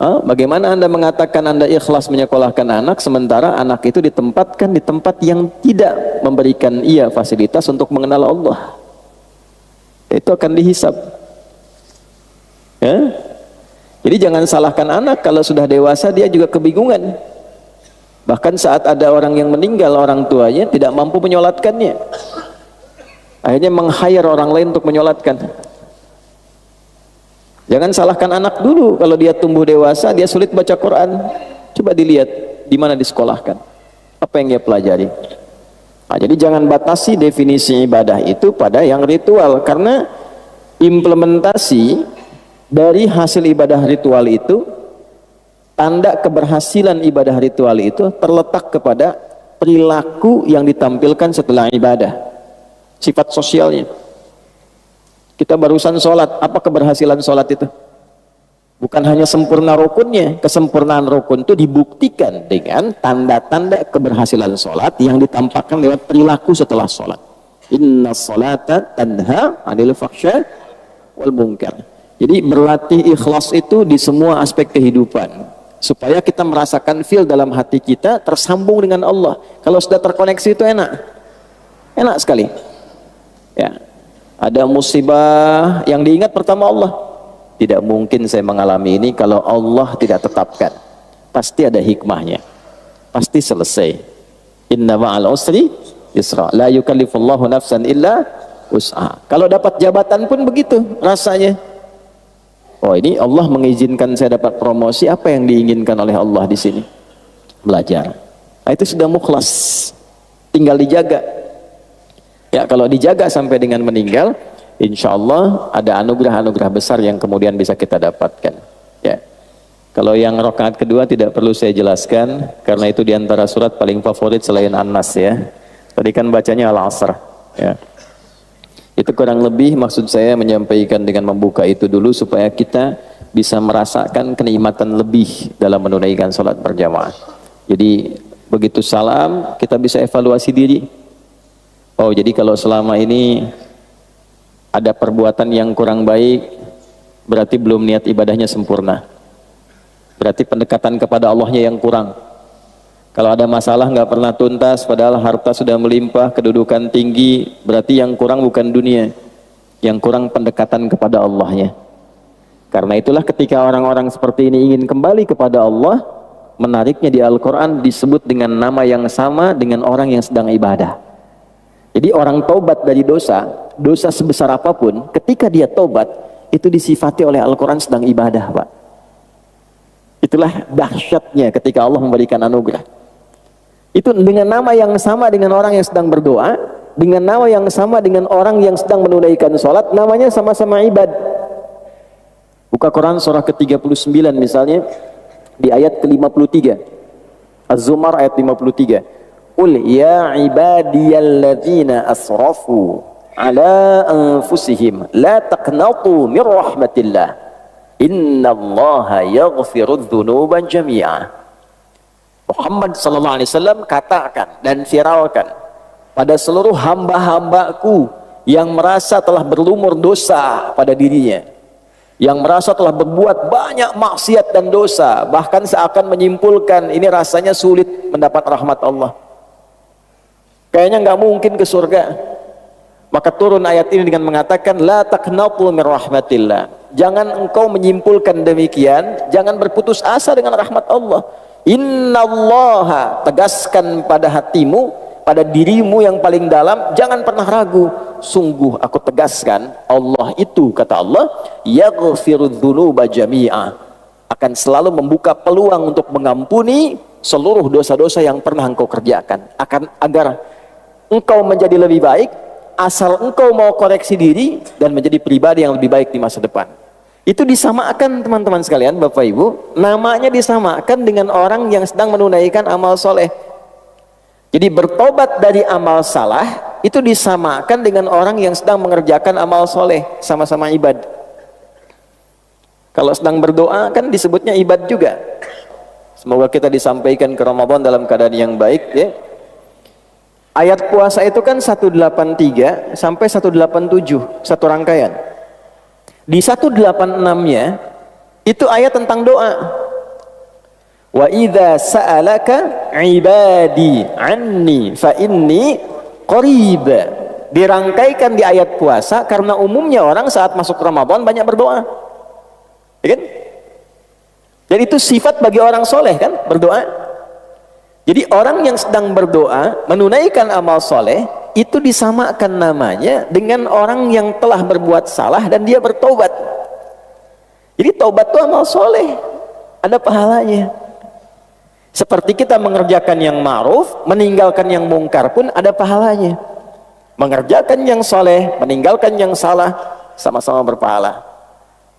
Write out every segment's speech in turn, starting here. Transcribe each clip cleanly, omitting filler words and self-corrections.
Bagaimana Anda mengatakan Anda ikhlas menyekolahkan anak, sementara anak itu ditempatkan di tempat yang tidak memberikan ia fasilitas untuk mengenal Allah? Itu akan dihisab. Ya? Jadi jangan salahkan anak, kalau sudah dewasa dia juga kebingungan. Bahkan saat ada orang yang meninggal, orang tuanya tidak mampu menyolatkannya, akhirnya meng-hire orang lain untuk menyolatkan. Jangan salahkan anak dulu, kalau dia tumbuh dewasa, dia sulit baca Quran. Coba dilihat di mana disekolahkan, apa yang dia pelajari. Jadi jangan batasi definisi ibadah itu pada yang ritual, karena implementasi dari hasil ibadah ritual itu, tanda keberhasilan ibadah ritual itu terletak kepada perilaku yang ditampilkan setelah ibadah, sifat sosialnya. Kita barusan sholat, apa keberhasilan sholat itu? Bukan hanya sempurna rukunnya, kesempurnaan rukun itu dibuktikan dengan tanda-tanda keberhasilan sholat yang ditampakkan lewat perilaku setelah sholat. Inna sholata tanha 'anil fahsya wal munkar. Jadi berlatih ikhlas itu di semua aspek kehidupan, supaya kita merasakan feel dalam hati kita tersambung dengan Allah. Kalau sudah terkoneksi itu enak sekali. Ya. Ada musibah yang diingat pertama Allah. Tidak mungkin saya mengalami ini kalau Allah tidak tetapkan. Pasti ada hikmahnya. Pasti selesai. Inna ma'al usri yusra. La yukallifullahu nafsan illa wus'aha. Kalau dapat jabatan pun begitu rasanya. Oh, ini Allah mengizinkan saya dapat promosi, apa yang diinginkan oleh Allah di sini? Belajar. Nah, itu sudah mukhlas. Tinggal dijaga. Ya, kalau dijaga sampai dengan meninggal, insya Allah ada anugerah-anugerah besar yang kemudian bisa kita dapatkan. Ya, kalau yang rakaat kedua tidak perlu saya jelaskan, karena itu diantara surat paling favorit selain An-Nas ya. Tadi kan bacanya Al-Asr. Ya, itu kurang lebih maksud saya menyampaikan dengan membuka itu dulu supaya kita bisa merasakan kenikmatan lebih dalam menunaikan sholat berjamaah. Jadi begitu salam kita bisa evaluasi diri. Oh, jadi kalau selama ini ada perbuatan yang kurang baik, berarti belum niat ibadahnya sempurna. Berarti pendekatan kepada Allahnya yang kurang. Kalau ada masalah nggak pernah tuntas, padahal harta sudah melimpah, kedudukan tinggi, berarti yang kurang bukan dunia, yang kurang pendekatan kepada Allahnya. Karena itulah ketika orang-orang seperti ini ingin kembali kepada Allah, menariknya di Al-Quran disebut dengan nama yang sama dengan orang yang sedang ibadah. Jadi orang taubat dari dosa sebesar apapun, ketika dia taubat, itu disifati oleh Al-Quran sedang ibadah, Pak. Itulah dahsyatnya ketika Allah memberikan anugerah. Itu dengan nama yang sama dengan orang yang sedang berdoa, dengan nama yang sama dengan orang yang sedang menunaikan sholat, namanya sama-sama ibad. Buka Quran surah ke-39 misalnya, di ayat ke-53. Az-Zumar ayat 53. Qul ya ibadiyalladzina asrafu ala anfusihim la taqnatu mir rahmatillah innallaha yaghfirudz dzunuba jami'a. Muhammad sallallahu alaihi wasallam katakan dan viralkan pada seluruh hamba-hambaku yang merasa telah berlumur dosa pada dirinya, yang merasa telah berbuat banyak maksiat dan dosa, bahkan seakan menyimpulkan ini rasanya sulit mendapat rahmat Allah, kayaknya nggak mungkin ke surga. Maka turun ayat ini dengan mengatakan la taqnatu mir rahmatillah. Jangan engkau menyimpulkan demikian, jangan berputus asa dengan rahmat Allah. Innallaha, tegaskan pada hatimu, pada dirimu yang paling dalam, jangan pernah ragu. Sungguh aku tegaskan, Allah itu, kata Allah, yaghfirudz dzunuba jami'a, akan selalu membuka peluang untuk mengampuni seluruh dosa-dosa yang pernah engkau kerjakan, agar engkau menjadi lebih baik, asal engkau mau koreksi diri dan menjadi pribadi yang lebih baik di masa depan. Itu disamakan teman-teman sekalian, Bapak Ibu, namanya disamakan dengan orang yang sedang menunaikan amal soleh. Jadi bertobat dari amal salah itu disamakan dengan orang yang sedang mengerjakan amal soleh, sama-sama ibad. Kalau sedang berdoa kan disebutnya ibad juga. Semoga kita disampaikan ke Ramadan dalam keadaan yang baik ya. Ayat puasa itu kan 183 sampai 187, satu rangkaian. Di 186-nya itu ayat tentang doa. Wa idza sa'alaka ibadi anni fa inni qarib. Dirangkaikan di ayat puasa karena umumnya orang saat masuk Ramadan banyak berdoa. Ya kan? Jadi itu sifat bagi orang soleh kan, berdoa. Jadi orang yang sedang berdoa menunaikan amal soleh itu disamakan namanya dengan orang yang telah berbuat salah dan dia bertobat. Jadi tobat itu amal soleh, ada pahalanya. Seperti kita mengerjakan yang ma'ruf, meninggalkan yang mungkar pun ada pahalanya. Mengerjakan yang soleh, meninggalkan yang salah, sama-sama berpahala.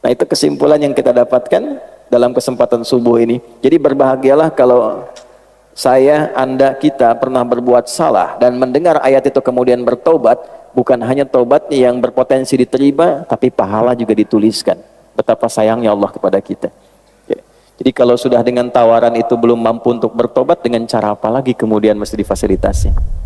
Nah itu kesimpulan yang kita dapatkan dalam kesempatan subuh ini. Jadi berbahagialah kalau saya, Anda, kita pernah berbuat salah dan mendengar ayat itu kemudian bertobat. Bukan hanya tobatnya yang berpotensi diterima, tapi pahala juga dituliskan. Betapa sayangnya Allah kepada kita. Jadi kalau sudah dengan tawaran itu belum mampu untuk bertobat, dengan cara apa lagi kemudian mesti difasilitasi?